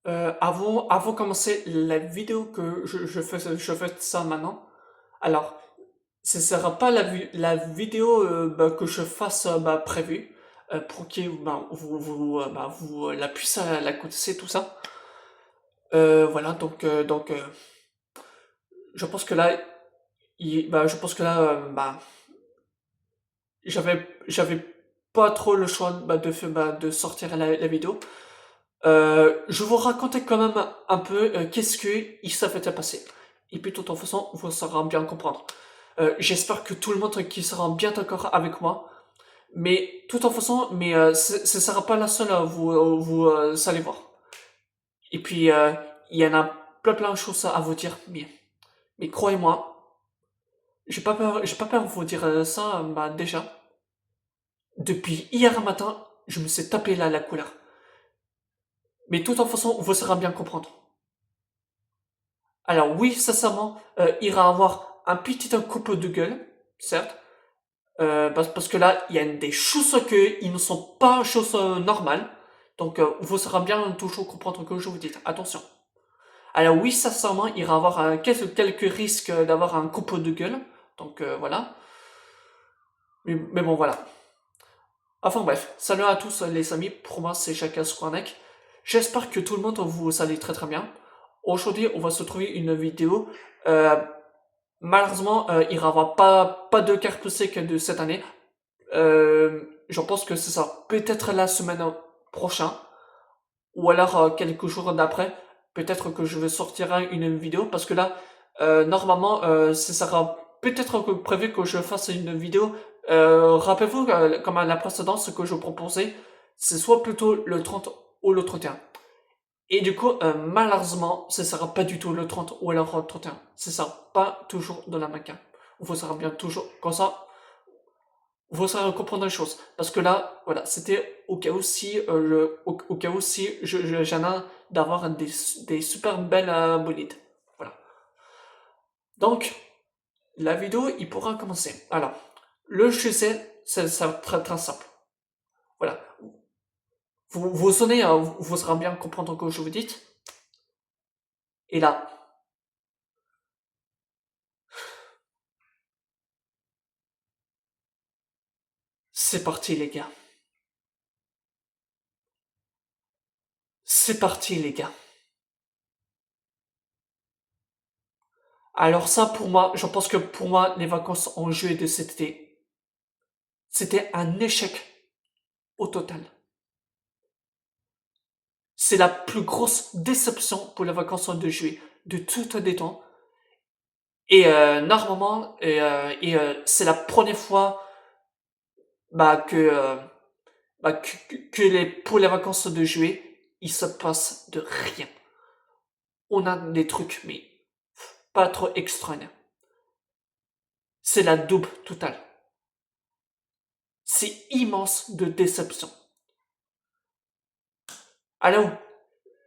Avant de commencer la vidéo que je fais ça maintenant, alors, ce sera pas la vidéo que je fasse prévue pour que la puisse la connaissez tout ça. Voilà, je pense que là, je pense que là, j'avais pas trop le choix de sortir la vidéo. Je vous raconter quand même un peu qu'est-ce que il s'est passé. Et puis, de toute façon, vous saurez bien comprendre. J'espère que tout le monde qui sera bien d'accord avec moi. Mais tout en façon, ce sera pas la seule à vous allez voir. Et puis, il y en a plein de choses à vous dire. Mais croyez-moi, j'ai pas peur de vous dire ça, déjà. Depuis hier matin, je me suis tapé là la couleur. Mais tout en façon, vous saurez bien comprendre. Alors oui, sincèrement, il va avoir un petit coupe de gueule, certes, parce que là, il y a des choses qui ne sont pas choses normales. Donc, vous saurez bien toujours comprendre que je vous dis. Attention. Alors oui, sincèrement, il va avoir quelques risques d'avoir un coupe de gueule. Donc, voilà. Mais bon, voilà. Enfin bref, salut à tous les amis. Pour moi, c'est chacun Squarneck. J'espère que tout le monde vous allez très très bien. Aujourd'hui, on va se trouver une vidéo. Euh, Malheureusement, il n'y aura pas de carte sec de cette année. Je pense que c'est ça. Peut-être la semaine prochaine. Ou alors quelques jours d'après. Peut-être que je vais sortir une vidéo. Parce que là, normalement, ce sera peut-être prévu que je fasse une vidéo. Rappelez-vous, comme à la précédente, ce que je proposais, c'est soit plutôt le 30 ou le 31. Et du coup, malheureusement, ce sera pas du tout le 30 ou alors le 31. Ce sera pas toujours dans la maca. Vous serez bien toujours comme ça. Vous saurez comprendre les choses. Parce que là, voilà, c'était au cas où si, au cas où si j'en ai d'avoir des super belles bolides. Voilà. Donc, la vidéo, il pourra commencer. Alors, le sujet, ça va être très très simple. Voilà. Vous sonnez, vous saurez bien comprendre ce que je vous dis. Et là, c'est parti les gars. C'est parti les gars. Alors ça, pour moi, je pense que pour moi, les vacances en juillet de cet été, c'était un échec au total. C'est la plus grosse déception pour les vacances de juillet de tout des temps. Et normalement, c'est la première fois que, pour les vacances de juillet, il se passe de rien. On a des trucs, mais pas trop extraordinaires. C'est la double totale. C'est immense de déception. Alors,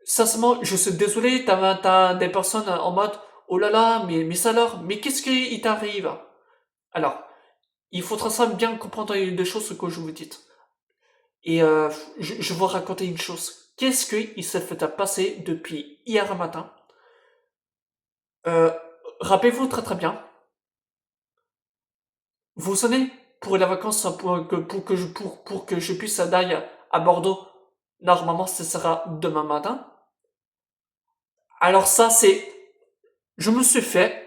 sincèrement, je suis désolé, t'as des personnes en mode, oh là là, mais alors, mais qu'est-ce qui t'arrive? Alors, il faudra ça bien comprendre des choses que je vous dis. Et je vais vous raconter une chose. Qu'est-ce qu'il s'est fait passer depuis hier matin? euh, Rappelez-vous très très bien. Vous sonnez pour les vacances pour que je puisse aller à Bordeaux. Normalement, ce sera demain matin. Alors ça, c'est... Je me suis fait...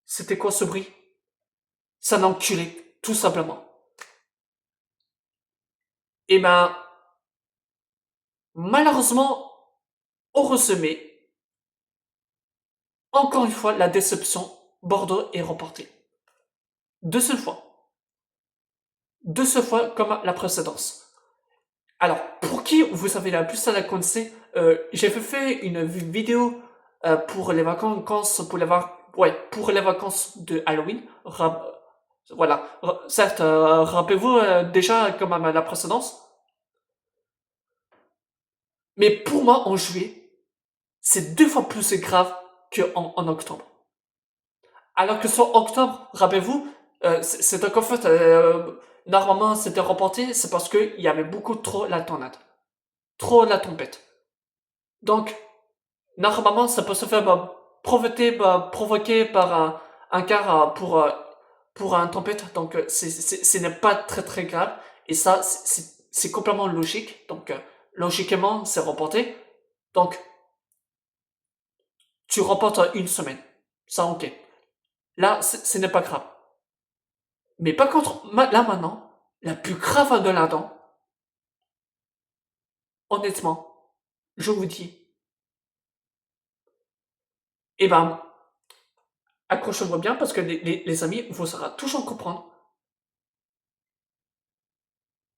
C'était quoi ce bruit? C'est un enculé, tout simplement. Et ben, malheureusement, au ressumé, encore une fois, la déception, Bordeaux est remporté. De cette fois. De cette fois comme la précédente. Alors, pour qui vous avez la plus à la connaître, j'ai fait une vidéo pour les vacances, pour les vacances de Halloween. Voilà. Certes, rappelez-vous déjà comme à la précédente. Mais pour moi, en juillet, c'est 2 fois plus grave qu'en octobre. Alors que sur octobre, rappelez-vous, c'est qu'en fait, normalement c'était remporté, c'est parce qu'il y avait beaucoup trop la tornade. trop la tempête. Donc, normalement, ça peut se faire provoquer par un quart pour un tempête. Donc, ce n'est pas très très grave. Et ça, c'est complètement logique. Donc, logiquement, c'est reporté. Donc, tu reportes une semaine. Ça, ok. Là, ce n'est pas grave. Mais par contre, là maintenant, la plus grave de là-dedans, honnêtement, je vous dis, eh ben, accrochez-moi bien parce que les amis, vous saurez toujours comprendre.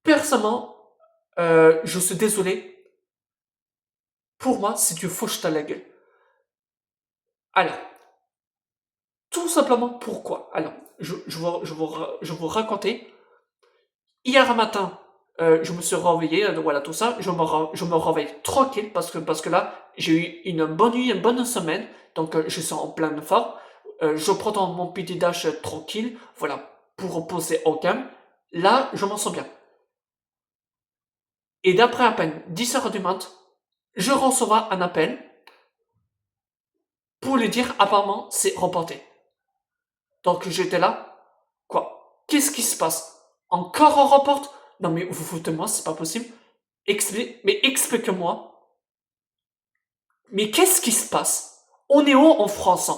Personnellement, je suis désolé. Pour moi, c'est du fauche à la gueule. Alors, tout simplement pourquoi? Alors, je vous raconter. Hier matin, je me suis réveillé, voilà tout ça. Je me réveille tranquille parce que là, j'ai eu une bonne nuit, une bonne semaine. Donc, je suis en pleine forme. Je prends mon petit dash tranquille, voilà, pour reposer au calme. Là, je m'en sens bien. Et d'après à peine 10 heures du mat, je recevrai un appel pour lui dire apparemment c'est reporté. Donc j'étais là, quoi? Qu'est-ce qui se passe? Encore un report? Non mais vous foutez moi, c'est pas possible. Mais explique-moi. Mais qu'est-ce qui se passe? On est où en France?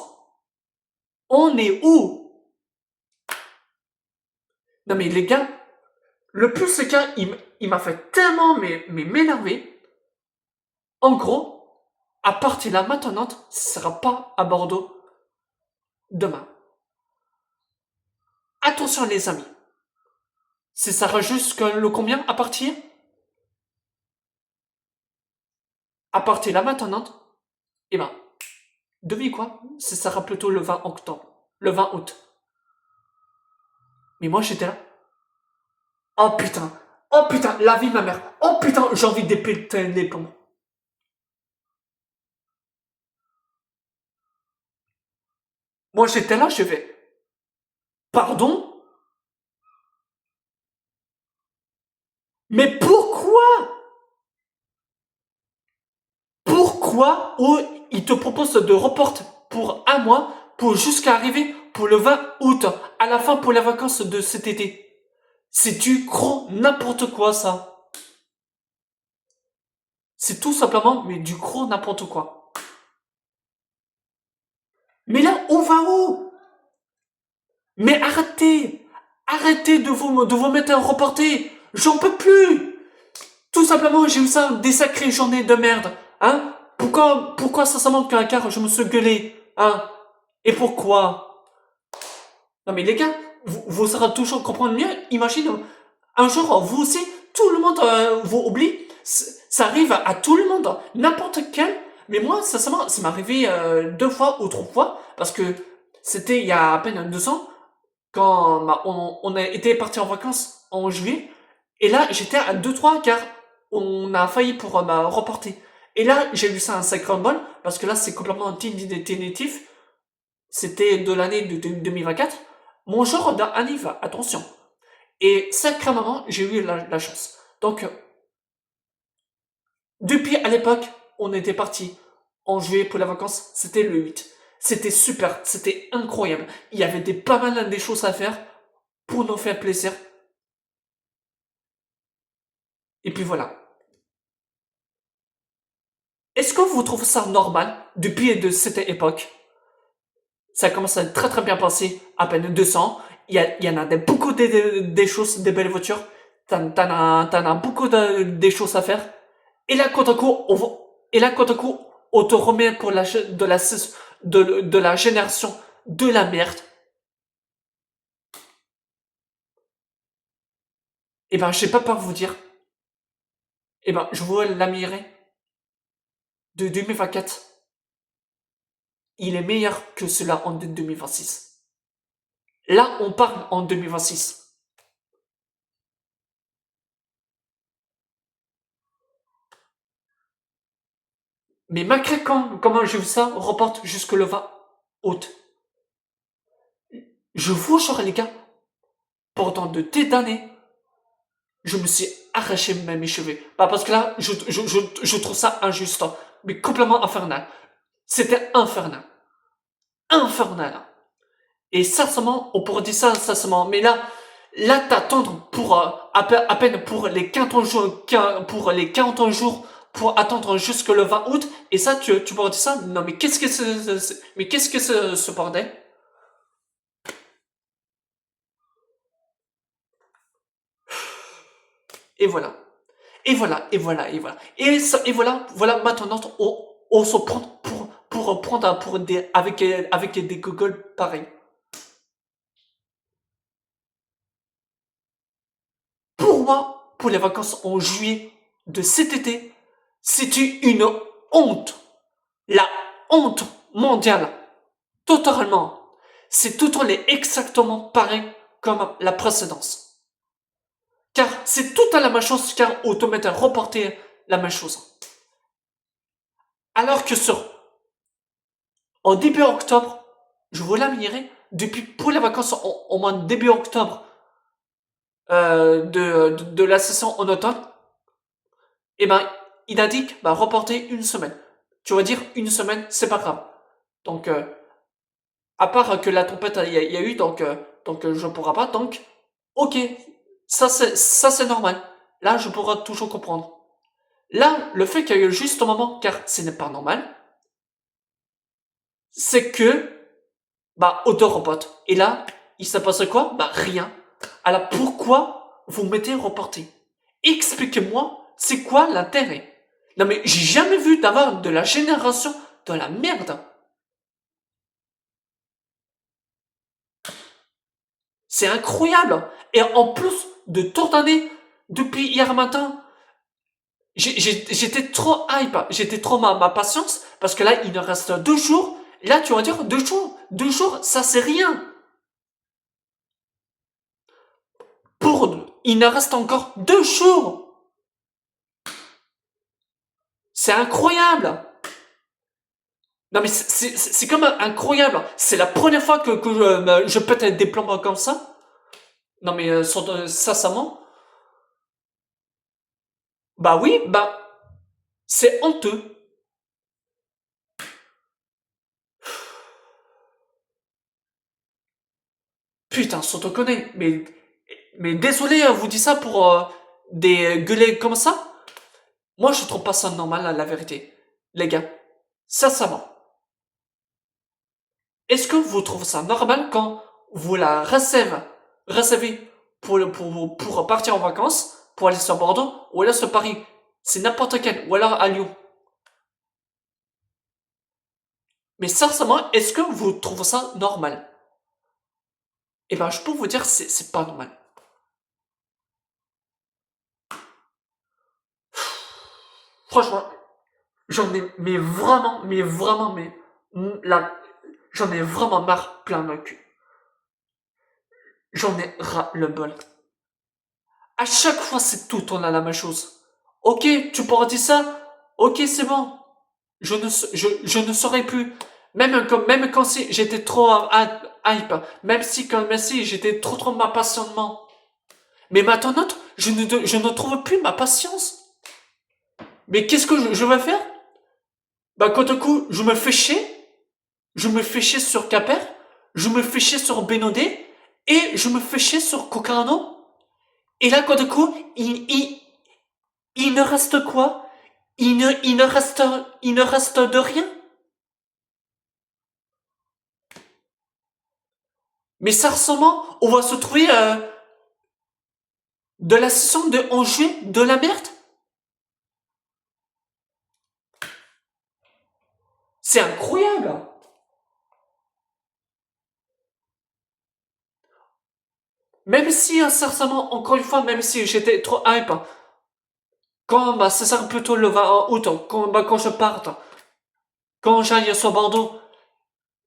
On est où? Non mais les gars, le plus ce gars, il m'a fait tellement m'énerver. En gros, à partir de là maintenant, ce sera pas à Bordeaux demain. Attention les amis. C'est ça sera jusqu'à le combien à partir? À partir de là maintenant, eh ben, devinez quoi? Ce sera plutôt le 20 octobre. Le 20 août. Mais moi j'étais là. Oh putain. Oh putain, la vie de ma mère. Oh putain, j'ai envie de péter les plombs. Moi j'étais là, je vais. Pardon? Mais pourquoi? Pourquoi il te propose de reporter pour un mois pour jusqu'à arriver pour le 20 août, à la fin pour les vacances de cet été? C'est du gros n'importe quoi ça. C'est tout simplement mais du gros n'importe quoi. Mais là, on va où? Mais arrêtez! Arrêtez de vous mettre à reporter! J'en peux plus! Tout simplement, j'ai eu ça des sacrées journées de merde. Hein? Pourquoi sincèrement qu'un quart je me suis gueulé? Hein? Et pourquoi? Non mais les gars, vous saurez toujours comprendre mieux. Imagine, un jour, vous aussi, tout le monde vous oublie. Ça arrive à tout le monde. N'importe quel. Mais moi, sincèrement, ça m'est arrivé 2 fois ou 3 fois. Parce que c'était il y a à peine 2 ans. Quand on a été parti en vacances en juillet. Et là, j'étais à 2-3 car on a failli pour reporter. Et là, j'ai vu ça un sacré bol parce que là, c'est complètement définitif. C'était de l'année de 2024. Mon genre d'anniv, attention. Et sacrément, j'ai eu la chance. Donc, depuis à l'époque, on était parti en juillet pour les vacances. C'était le 8. C'était super, c'était incroyable. Il y avait pas mal des choses à faire pour nous faire plaisir. Et puis voilà. Est-ce que vous trouvez ça normal depuis de cette époque? Ça commence à être très très bien passé, à peine 200. Il y en a beaucoup des choses, des belles voitures. T'en as beaucoup des choses à faire. Et là, quand à coup, on te remet pour de la génération de la merde. Eh ben, je sais pas par vous dire. Eh ben, je vois l'Amérique de 2024. Il est meilleur que cela en 2026. Là, on parle en 2026. Mais malgré comment j'ai vu ça, reporte jusque le 20 août. Je vous jure, les gars, pendant de tes années, je me suis arracher mes cheveux. Bah, parce que là, je trouve ça injuste, hein, mais complètement infernal. C'était infernal. Infernal. Et sincèrement, on pourrait dire ça sincèrement, mais là, t'attendre pour, à peine pour les 40 jours, pour les 40 jours, pour attendre jusque le 20 août, et ça, tu pourrais dire ça? Non, mais qu'est-ce que mais qu'est-ce que ce bordel? Et voilà. Et voilà, et voilà, et voilà. Et voilà, voilà, maintenant, on se prend pour prendre pour des, avec des googles pareils. Pour moi, pour les vacances en juillet de cet été, c'est une honte. La honte mondiale. Totalement. C'est tout est exactement pareil comme la précédence. Car c'est tout à la même chose car automatiquement reporter la même chose. Alors que en début octobre, je vous l'admirer, depuis pour les vacances au mois de début octobre de la session en automne, eh ben, il a dit que bah, reporter une semaine. Tu vas dire une semaine, c'est pas grave. Donc, à part que la tempête il y a eu, donc je pourrai pas. Donc, ok, ça c'est normal. Là, je pourrai toujours comprendre. Là, le fait qu'il y ait eu juste au moment, car ce n'est pas normal, c'est que bah auto-reporte. Et là, il s'est passé quoi? Bah rien. Alors pourquoi vous mettez reporter? Expliquez-moi, c'est quoi l'intérêt? Non mais j'ai jamais vu d'avoir de la génération de la merde. C'est incroyable. Et en plus de tourner depuis hier matin, j'étais trop hype, j'étais trop ma patience, parce que là, il nous reste 2 jours. Là, tu vas dire 2 jours. 2 jours, ça c'est rien. Il nous reste encore 2 jours. C'est incroyable. Non mais c'est comme incroyable. C'est la première fois que je pète des plombs comme ça. Non mais sincèrement, bah oui, bah c'est honteux. Putain, sans te connaître. Mais désolé, vous dites ça pour des gueulets comme ça. Moi, je trouve pas ça normal, la vérité. Les gars, sincèrement, est-ce que vous trouvez ça normal quand vous la recevez pour partir en vacances, pour aller sur Bordeaux, ou alors sur Paris, c'est n'importe quel, ou alors à Lyon. Mais sincèrement, est-ce que vous trouvez ça normal? Eh ben, je peux vous dire, c'est pas normal. Franchement, j'en ai, là, j'en ai vraiment marre plein le cul. J'en ai ras le bol. À chaque fois, c'est tout, on a la même chose. Ok, tu pourras dire ça. Ok, c'est bon. Je ne saurais plus. Même quand j'étais trop hype, même si j'étais trop ma passionnement. Mais maintenant, je ne trouve plus ma patience. Mais qu'est-ce que je vais faire? Bah, quand du coup, je me fais chier sur Caper, je me fais chier sur Benodé, et je me fais chier sur Cocarno. Et là, quand du coup, il ne reste quoi? Il ne reste de rien. Mais ça ressemble, on va se trouver de la saison de en juillet de la merde. C'est incroyable. Même si, sincèrement, encore une fois, même si j'étais trop hype, quand bah, ça sert plutôt le 20 août, quand je parte, quand j'aille sur Bordeaux.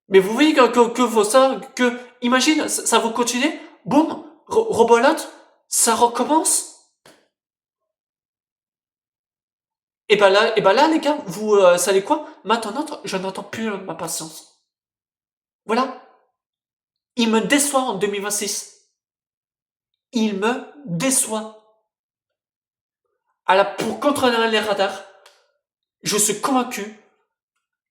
Mais vous voyez que faut ça, que, imagine, ça vous continue, boum, rebolote, ça recommence. Et ben là, les gars, vous savez quoi? Maintenant, je n'entends plus ma patience. Voilà. Il me déçoit en 2026. Il me déçoit. pour contrôler les radars, je suis convaincu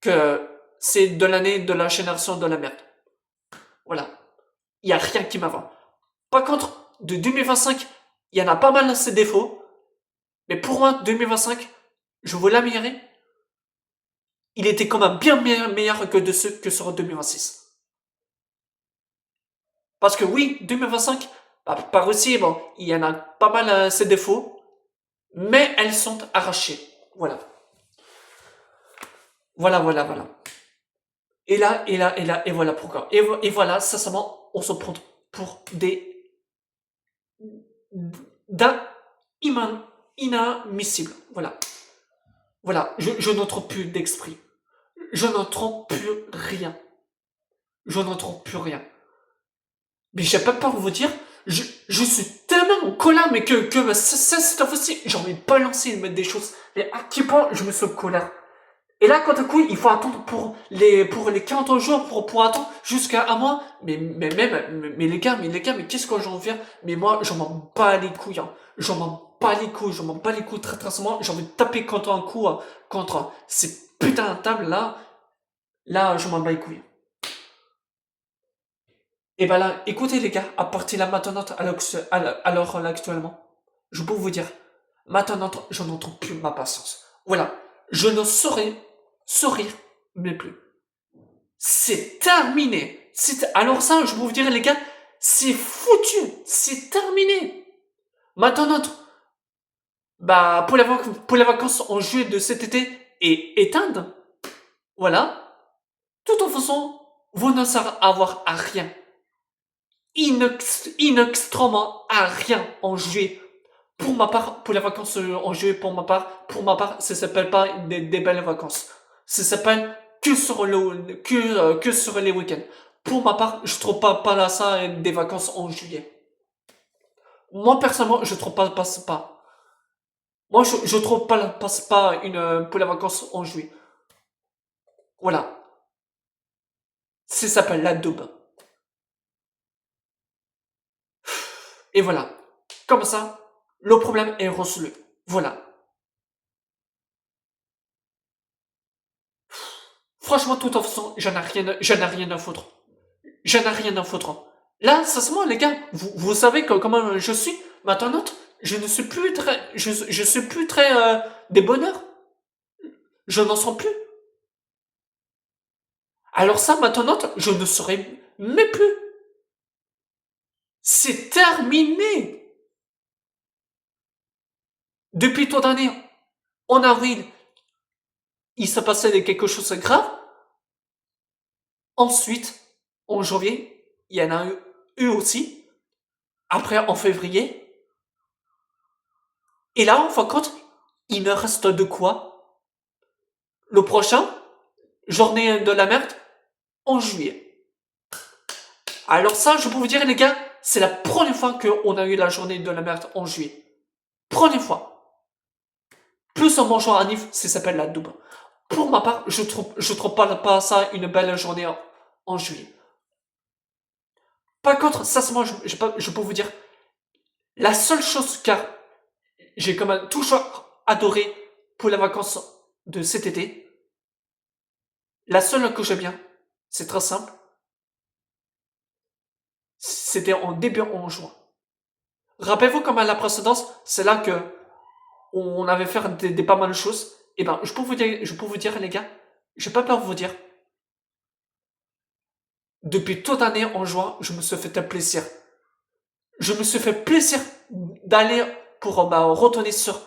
que c'est de l'année de la génération de la merde. Voilà. Il n'y a rien qui m'avance. Par contre, de 2025, il y en a pas mal ses défauts. Mais pour moi, 2025, je veux l'améliorer. Il était quand même bien meilleur que de ceux que sur 2026. Parce que oui, 2025, par aussi, bon, il y en a pas mal ses défauts, mais elles sont arrachées. Voilà. Voilà. Et voilà pourquoi. Et voilà, sincèrement, on se prend pour des d'un inadmissible. Voilà, je ne trouve plus d'esprit. Je ne trouve plus rien. Je ne trouve plus rien. Mais j'ai pas peur de vous dire, je suis tellement en colère, mais que cette fois-ci, j'ai envie de balancer et de mettre des choses. Mais à quel point je me suis en colère. Et là, quand à coup, il faut attendre pour les 40 jours pour attendre jusqu'à un mois. Mais les gars, mais qu'est-ce que j'en veux faire? Mais moi, j'en m'en bats les couilles, hein. J'en m'en bats les couilles très très souvent. J'ai envie de taper contre un coup, contre ces putains de tables là. Là, je m'en bats les couilles. Et ben là, écoutez les gars, à partir de là maintenant, à l'heure actuellement, je peux vous dire, maintenant, je n'entends plus ma patience. Voilà, je ne saurais sourire, mais plus. C'est terminé. Alors ça, je peux vous dire les gars, c'est foutu, c'est terminé. Maintenant, pour les vacances en juillet de cet été est éteinte. Voilà. De toute façon, vous ne serez à avoir à rien. Inextrêmement à rien en juillet. Pour ma part, pour les vacances en juillet, pour ma part, ça s'appelle pas des belles vacances. Ça s'appelle que sur les week-ends. Pour ma part, je trouve pas là ça des vacances en juillet. Moi, personnellement, je trouve pas. Moi, je trouve pas pour les vacances en juillet. Voilà. Ça s'appelle la daube. Et voilà. Comme ça, le problème est résolu. Voilà. Franchement, de toute façon, j'en ai rien à foutre. J'en ai rien à foutre. Là, sincèrement, les gars, vous savez comment je suis. Maintenant, je ne suis plus très, je suis plus très des bonheurs. Je n'en sens plus. Alors ça, maintenant, je ne serai même plus. C'est terminé. Depuis tant d'années, en avril, il s'est passé quelque chose de grave. Ensuite, en janvier, il y en a eu aussi. Après, en février. Et là, en fin de compte, il me reste de quoi? Le prochain, journée de la merde, en juillet. Alors ça, je peux vous dire, les gars, c'est la première fois qu'on a eu la journée de la merde en juillet. Première fois. Plus en mangeant un if, ça s'appelle la double. Pour ma part, je trouve pas ça une belle journée en juillet. Par contre, sincèrement, je peux vous dire, la seule chose que j'ai quand même toujours adoré pour les vacances de cet été, la seule que j'aime bien, c'est très simple, c'était en début en juin. Rappelez-vous comme à la précédence, c'est là que on avait fait des pas mal de choses. Et ben, je peux vous dire, les gars, j'ai pas peur de vous dire. Depuis toute l'année en juin, je me suis fait un plaisir. Je me suis fait plaisir d'aller pour retourner sur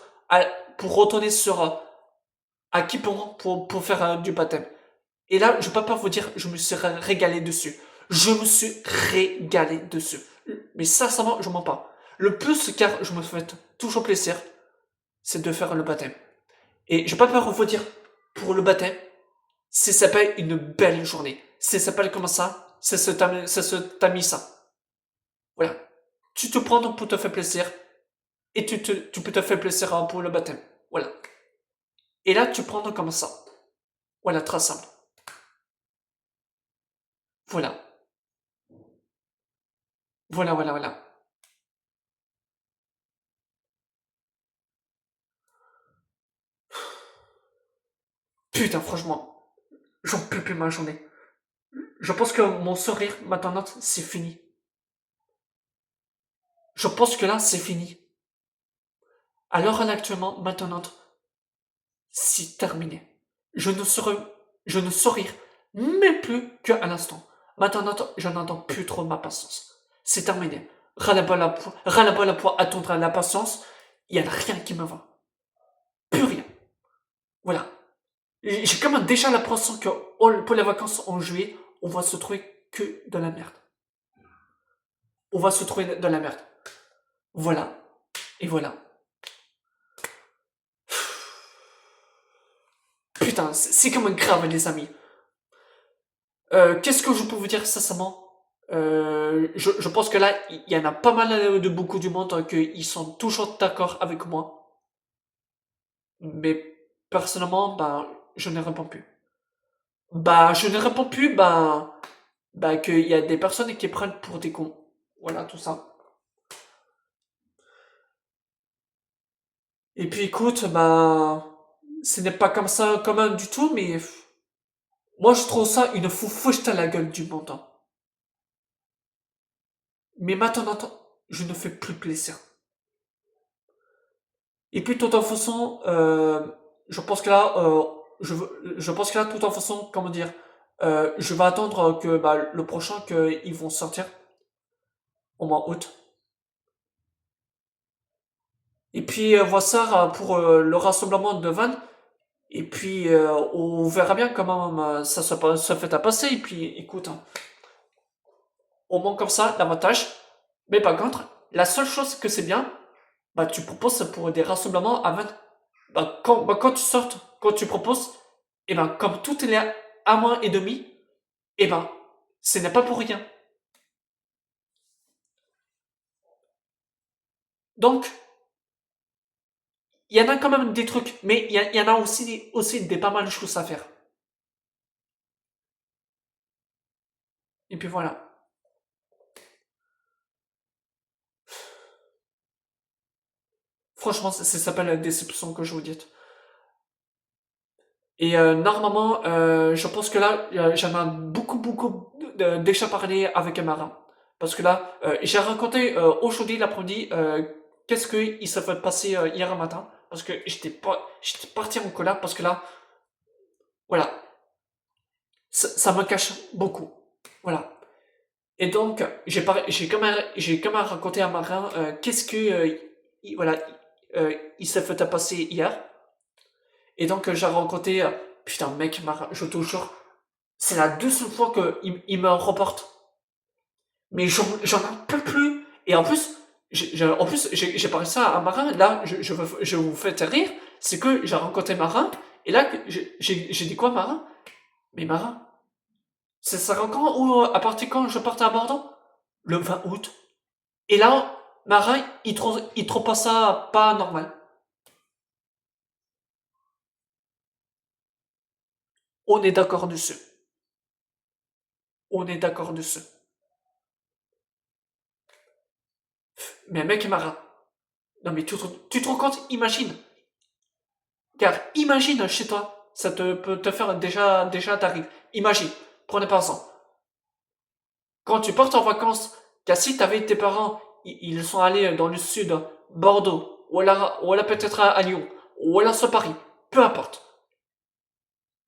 à Quiberon pour faire du baptême. Et là, je peux pas vous dire, je me suis régalé dessus. Je me suis régalé dessus. Mais sincèrement, je mens pas. Le plus, car je me fais toujours plaisir, c'est de faire le baptême. Et je peux pas vous dire, pour le baptême, ça s'appelle une belle journée. Ça s'appelle comme ça, c'est ce tamis ça. Voilà. Tu te prends pour te faire plaisir, et tu peux te faire plaisir pour le baptême. Voilà. Et là, tu prends comme ça. Voilà, très simple. Voilà. Voilà. Putain, franchement, j'en peux plus ma journée. Je pense que mon sourire, maintenant, c'est fini. Je pense que là, c'est fini. À l'heure actuellement, maintenant, c'est terminé. Je ne serai, je ne sourire même plus qu'à l'instant. Maintenant, je n'entends plus trop ma patience. C'est terminé. Ras-le-bol à point attendre à la patience. Il n'y a rien qui me va. Plus rien. Voilà. J'ai quand même déjà l'impression que pour les vacances en juillet, on va se trouver que de la merde. On va se trouver de la merde. Voilà. Et voilà. Putain, c'est quand même grave, les amis. Qu'est-ce que je peux vous dire sincèrement? Je pense que là, il y en a pas mal de beaucoup du monde qui sont toujours d'accord avec moi. Mais personnellement, ben, je ne réponds plus. Bah, je ne réponds plus, bah, qu'il y a des personnes qui prennent pour des cons. Voilà, tout ça. Et puis écoute, bah, ce n'est pas comme ça, commun du tout, mais moi je trouve ça une fouche à la gueule du monde, hein. Mais maintenant, je ne fais plus plaisir. Et puis, tout en façon, je pense que là, je pense que là, tout en façon, comment dire, je vais attendre que bah, le prochain qu'ils vont sortir au mois août. Et puis, voir ça pour le rassemblement de Van. Et puis, on verra bien comment ça fait à passer. Et puis, écoute, hein, au moins comme ça, l'avantage. Mais par contre, la seule chose que c'est bien, bah, tu proposes pour des rassemblements à 20. Quand tu sortes, quand tu proposes, et ben, comme tout est à 1 mois et demi, et ben, ce n'est pas pour rien. Donc, il y en a quand même des trucs, mais il y en a aussi des pas mal de choses à faire. Et puis voilà. Franchement, ça s'appelle la déception que je vous dis. Et normalement, je pense que là, j'en ai beaucoup déjà parlé avec un marin. Parce que là, j'ai raconté aujourd'hui l'après-midi qu'est-ce qu'il s'est fait passer hier matin. Parce que j'étais parti en colère parce que là, voilà, ça me cache beaucoup. Voilà. Et donc, j'ai quand même raconté à marin qu'est-ce que, voilà, il s'est fait passer hier. Et donc, j'ai raconté, putain, mec, marin, je te jure, c'est la deuxième fois qu'il me reporte. Mais j'en peux plus. Et en plus, j'ai parlé ça à Marin. Là, je vous fais rire. C'est que j'ai rencontré Marin. Et là, j'ai dit quoi, Marin? Mais Marin, ça sera quand ou à partir quand je parte à Bordeaux? Le 20 août. Et là, Marin, il trouve pas ça pas normal. On est d'accord dessus. On est d'accord dessus. Mais mec, Marin, non mais tu te rends compte, imagine. Car imagine chez toi, ça peut te faire déjà t'arrive. Imagine, prenez par exemple, quand tu partes en vacances, car si t'avais tes parents, ils sont allés dans le sud, Bordeaux, ou alors peut-être à Lyon, ou alors sur Paris, peu importe.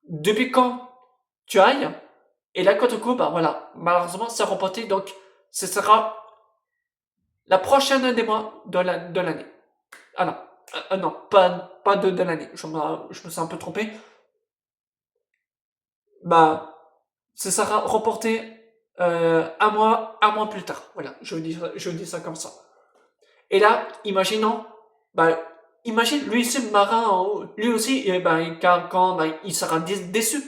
Depuis quand tu ailles, et là quand tu cours, bah voilà, malheureusement c'est reporté, donc ce sera la prochaine des mois de l'année. Ah non, non, pas de l'année, je me suis un peu trompé. Bah, ce sera reporté un mois plus tard. Voilà, je dis ça comme ça. Et là, imaginons, bah, imagine lui aussi marin, lui aussi, et ben, quand ben, il sera déçu.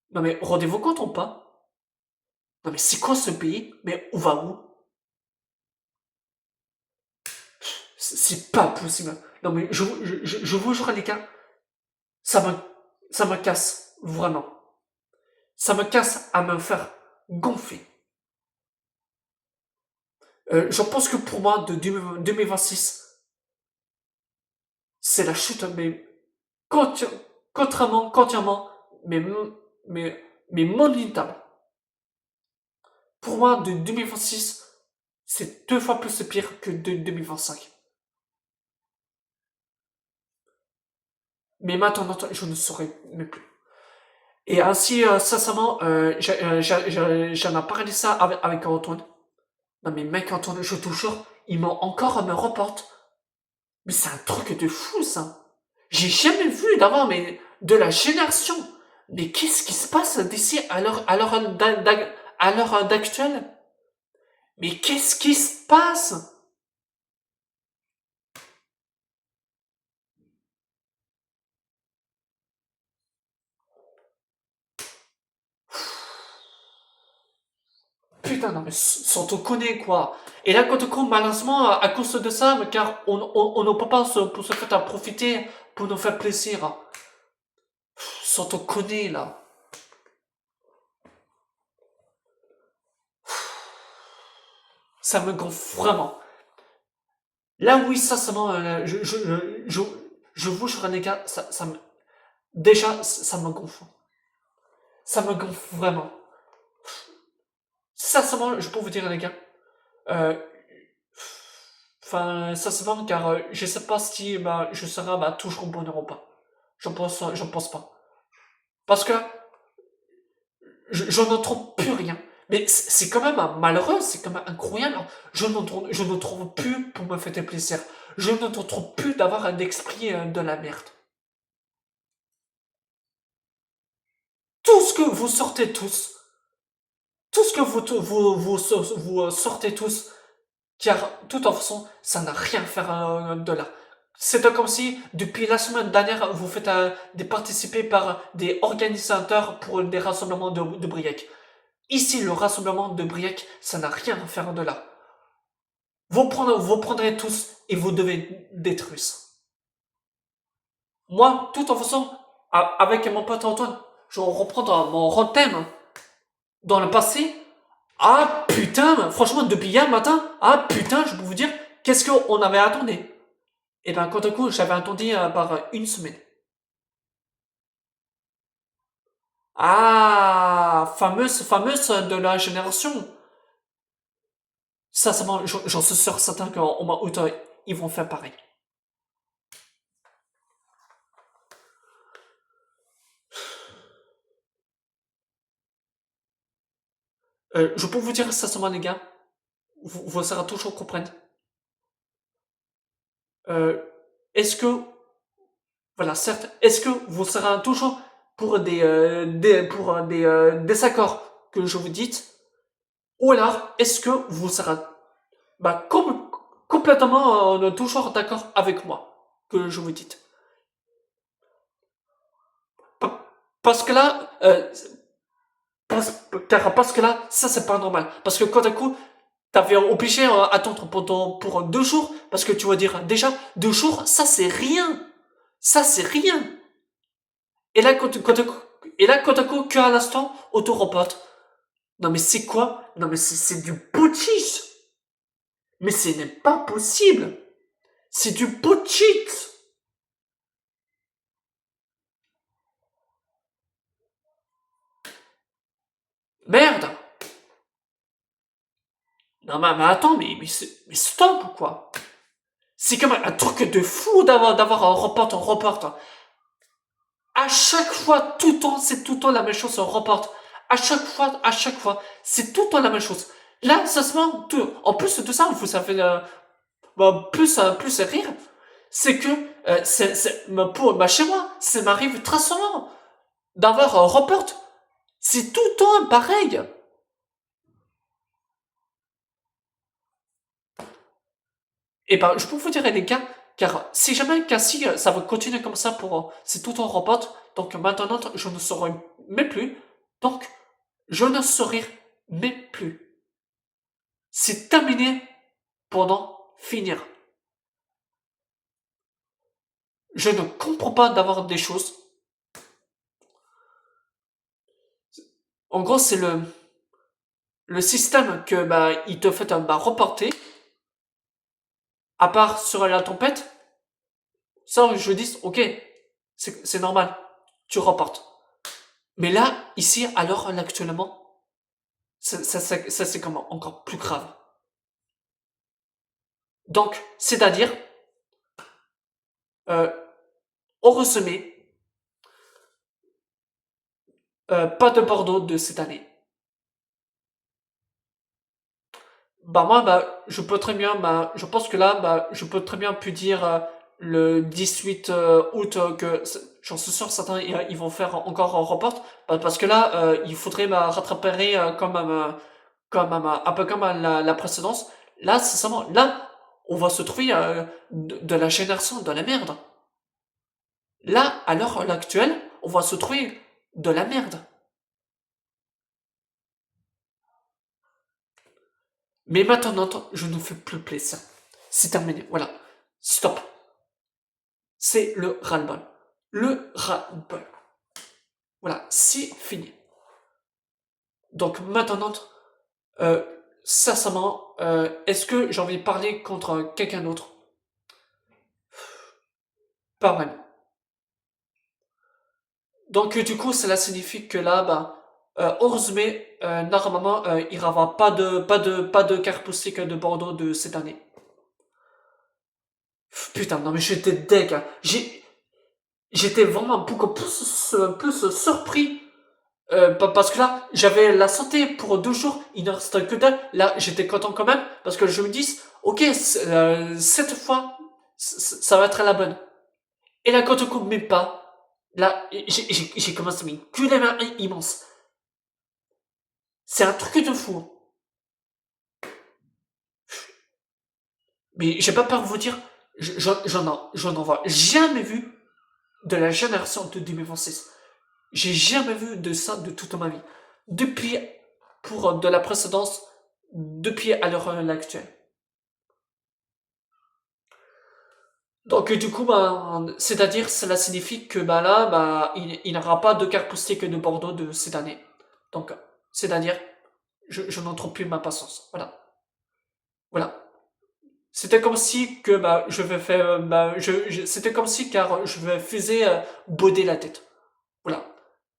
Non mais rendez-vous compte ou pas? Non mais c'est quoi ce pays? Mais où va où? C'est pas possible. Non mais je vous jure les gars, ça me, ça me casse, vraiment. Ça me casse à me faire gonfler. Je pense que pour moi, de 2026, c'est la chute, mais quand Contrairement, mais, mais, mais monumental. Pour moi, de 2026, c'est 2 fois plus pire que de 2025. Mais maintenant, je ne saurais même plus. Et ainsi, sincèrement, j'en ai parlé ça avec Antoine. Non mais mec, Antoine, je te jure, ils m'ont encore me reporte. Mais c'est un truc de fou, ça. J'ai jamais vu d'avant, mais de la génération. Mais qu'est-ce qui se passe d'ici à l'heure d'actuelle? Mais qu'est-ce qui se passe? Putain, non mais sans te connaître, quoi. Et là, quand on compte, malheureusement, à cause de ça, car on ne peut pas pour se faire profiter, pour nous faire plaisir. Sans te connaître, là. Ça me gonfle vraiment. Là, oui, sincèrement, je vous jure, les gars, déjà, ça me gonfle. Ça me gonfle vraiment. Sincèrement, je peux vous dire, les gars, euh, enfin, sincèrement, car je sais pas si je serai toujours bonheur ou pas. J'en pense pas. Parce que je ne trouve plus rien. Mais c'est quand même malheureux, c'est quand même incroyable. Je ne trouve plus pour me faire plaisir. Je ne trouve plus d'avoir un esprit de la merde. Tout ce que vous sortez tous, tout ce que vous sortez tous, car de toute façon, ça n'a rien à faire de là. C'est comme si, depuis la semaine dernière, vous faites des participés par des organisateurs pour des rassemblements de Briec. Ici, le rassemblement de Briec, ça n'a rien à faire de là. Vous prendrez tous et vous devez d'être Russes. Moi, de toute façon, avec mon pote Antoine, je vais reprendre mon thème dans le passé. Ah putain, franchement, depuis hier matin, ah putain, je peux vous dire, qu'est-ce qu'on avait attendu? Et ben, quant à coup, j'avais attendu par une semaine. Ah, fameuse de la génération. Ça, j'en suis sûr certain qu'au mois août, ils vont faire pareil. Je peux vous dire sincèrement, les gars, vous serez toujours comprendre. Euh, est-ce que, voilà, certes, est-ce que vous serez toujours pour pour des désaccords que je vous dites, ou alors est-ce que vous serez complètement toujours d'accord avec moi que je vous dites. Parce que là, parce que là, ça c'est pas normal. Parce que quand d'un coup, t'avais obligé à attendre pour 2 jours, parce que tu vas dire déjà 2 jours, ça c'est rien, ça c'est rien. Et là quand d'un coup, qu'à l'instant, auto-reporte. Non mais c'est quoi? Non mais c'est du bullshit. Mais ce n'est pas possible. C'est du bullshit. Merde. Non mais attends, mais stop quoi. C'est quand même un truc de fou d'avoir un report. À chaque fois, tout le temps, c'est tout le temps la même chose, on reporte. À chaque fois, c'est tout le temps la même chose. Là, ça se met tout. En plus de ça, ça fait plus rire. C'est que chez moi, ça m'arrive très souvent d'avoir un report. C'est tout le temps pareil. Et ben, je peux vous dire les gars, car si jamais si ça va continuer comme ça c'est tout en report, donc maintenant je ne saurai même plus, donc je ne saurai même plus. C'est terminé pendant finir. Je ne comprends pas d'avoir des choses. En gros, c'est le système que il te fait reporter, à part sur la tempête. Ça, je dis, ok, c'est normal. tu reportes. Mais là, ici, à l'heure actuellement, ça c'est comment encore plus grave. Donc, c'est-à-dire, euh, au résumé, pas de Bordeaux de cette année. Bah moi, bah, je peux très bien, bah, je pense que là, bah, je peux très bien pu dire le 18 août j'en suis sûr certains ils vont faire encore un report, bah, parce que là, il faudrait bah, rattraper un peu comme la précédence. Là, sincèrement, là, on va se trouver de la génération de la merde. Là, à l'heure actuelle, on va se trouver de la merde. Mais maintenant, je ne fais plus plaisir. C'est terminé, voilà. Stop. C'est le ras-le-bol. Le ras-le-bol. Voilà, c'est fini. Donc maintenant, euh, sincèrement, est-ce que j'ai envie de parler contre quelqu'un d'autre? Pas vraiment. Donc du coup, cela signifie que là, bah, au résumé, normalement, il n'y aura pas de carte postale de Bordeaux de cette année. Putain, non mais j'étais deg, hein. J'étais vraiment beaucoup plus surpris. Parce que là, j'avais la santé pour 2 jours, il ne restait que dalle. Là, j'étais content quand même, parce que je me dis, ok, cette fois, ça va être la bonne. Et là, quand on coupe mes pas, là, j'ai commencé à m'enculer la main immense. C'est un truc de fou. Mais j'ai pas peur de vous dire, j'en vois jamais vu de la génération de 2026. J'ai jamais vu de ça de toute ma vie. Depuis, pour de la précédence, depuis à l'heure actuelle. Donc du coup, bah, c'est-à-dire, cela signifie que bah là, bah, il n'y aura pas de carte postale que de Bordeaux de cette année. Donc, c'est-à-dire, je n'en trouve plus ma patience. Voilà. Voilà. C'était comme si que bah je vais faire bah c'était comme si car je me faisais bauder la tête. Voilà.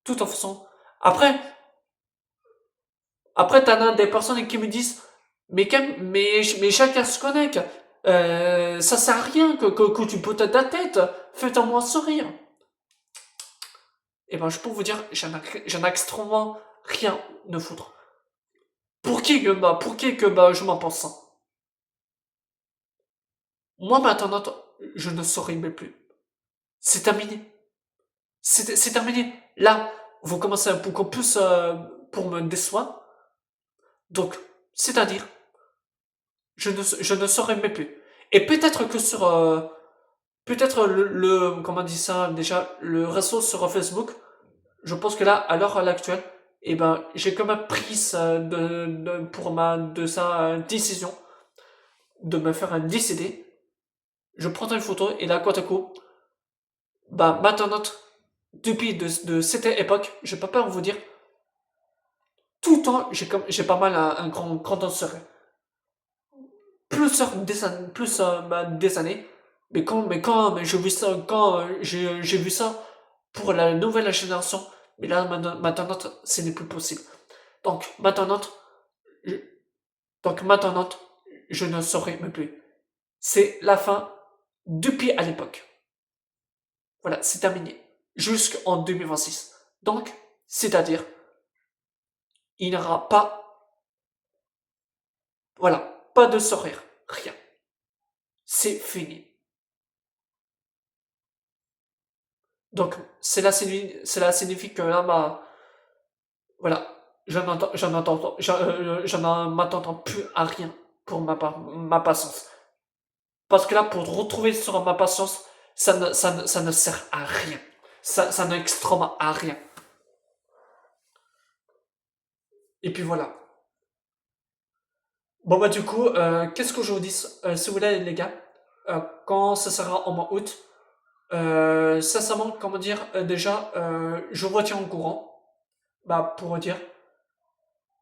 Tout en faisant. Après t'en as des personnes qui me disent mais chacun se connaît. Ça sert à rien que tu potes ta tête. Fais-en moi sourire. Et ben je peux vous dire j'en ai extrêmement rien de foutre. Pour qui que je m'en pense ça. Moi maintenant je ne saurais même plus. C'est terminé. C'est terminé. Là, vous commencez un beaucoup plus pour me décevoir. Donc, c'est-à-dire, je ne saurais même plus. Et peut-être que sur, peut-être comment on dit ça déjà, le réseau sur Facebook, je pense que là, à l'heure actuelle, eh ben, j'ai quand même pris ça de sa décision de me faire un décédé. Je prends une photo et là, quoi à coup, bah, maintenant, depuis de cette époque, je peux pas vous dire, tout le temps, j'ai pas mal un grand danseur. Des années. Mais j'ai vu ça, quand j'ai vu ça pour la nouvelle génération, mais là, maintenant, ce n'est plus possible. Donc, je, maintenant, je ne saurais même plus. C'est la fin depuis à l'époque. Voilà, c'est terminé. Jusqu'en 2026. Donc, c'est-à-dire, il n'y aura pas, voilà, pas de sourire. Rien. C'est fini. Donc, cela signifie que là, voilà, j'en m'attends plus à rien pour ma patience. Parce que là, pour retrouver sur ma patience, ça ne sert à rien. Ça n'extrême à rien. Et puis voilà. Bon bah du coup, qu'est-ce que je vous dis si vous voulez les gars, quand ça sera en mois août, sincèrement, comment dire, déjà, je vous tiens au courant, bah pour dire.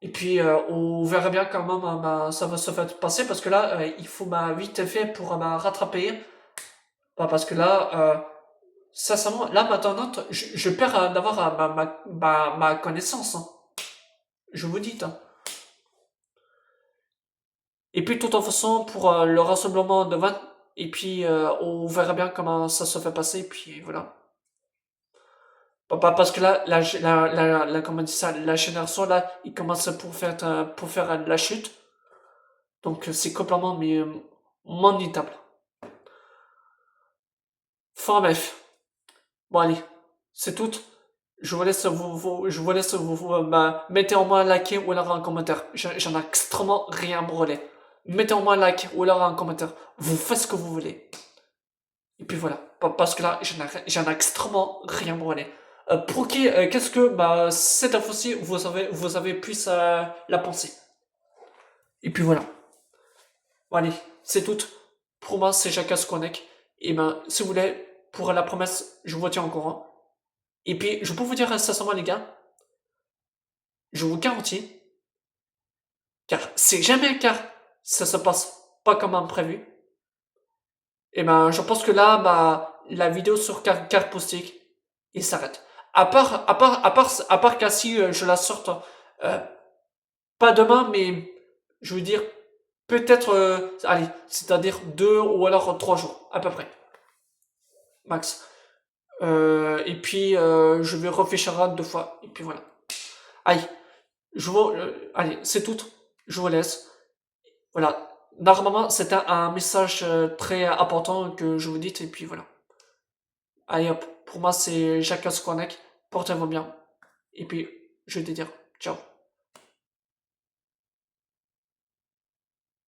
Et puis on verra bien comment ça va se faire passer parce que là, il faut vite fait pour rattraper. Bah, parce que là, Sincèrement, là, maintenant, je perds d'avoir ma connaissance, hein. Je vous dis, hein. Et puis, de toute façon, pour le rassemblement de 20, et puis, on verra bien comment ça se fait passer, et puis voilà. Parce que là, comment on dit ça, la génération, là, il commence pour faire la chute. Donc, c'est complètement, mais, monumentable. Enfin, bref. Bon, allez. C'est tout. Je vous laisse mettez au moins un like ou alors un commentaire. J'en ai extrêmement rien brûlé. Mettez au moins un like ou alors un commentaire. Vous faites ce que vous voulez. Et puis voilà. Parce que là, j'en ai extrêmement rien brûlé. Pour qui, qu'est-ce que, cette fois-ci, vous avez pu la penser. Et puis voilà. Bon, allez. C'est tout. Pour moi, c'est Jacques Connect. Et si vous voulez, pour la promesse, je vous tiens au courant. Et puis, je peux vous dire sincèrement, les gars, je vous garantis, car c'est jamais car ça se passe pas comme prévu. Et je pense que là, la vidéo sur Carpoustic, il s'arrête. À part qu'à si je la sorte, euh, pas demain, mais je veux dire, peut-être, allez, c'est-à-dire 2 ou alors 3 jours, à peu près, max. Et puis, je vais réfléchir 2 fois, et puis voilà. Allez, allez, c'est tout. Je vous laisse. Voilà. Normalement, c'était un message très important que je vous dis, et puis voilà. Allez hop, pour moi c'est Jacques Connect. Portez-vous bien. Et puis, je vais te dire, ciao.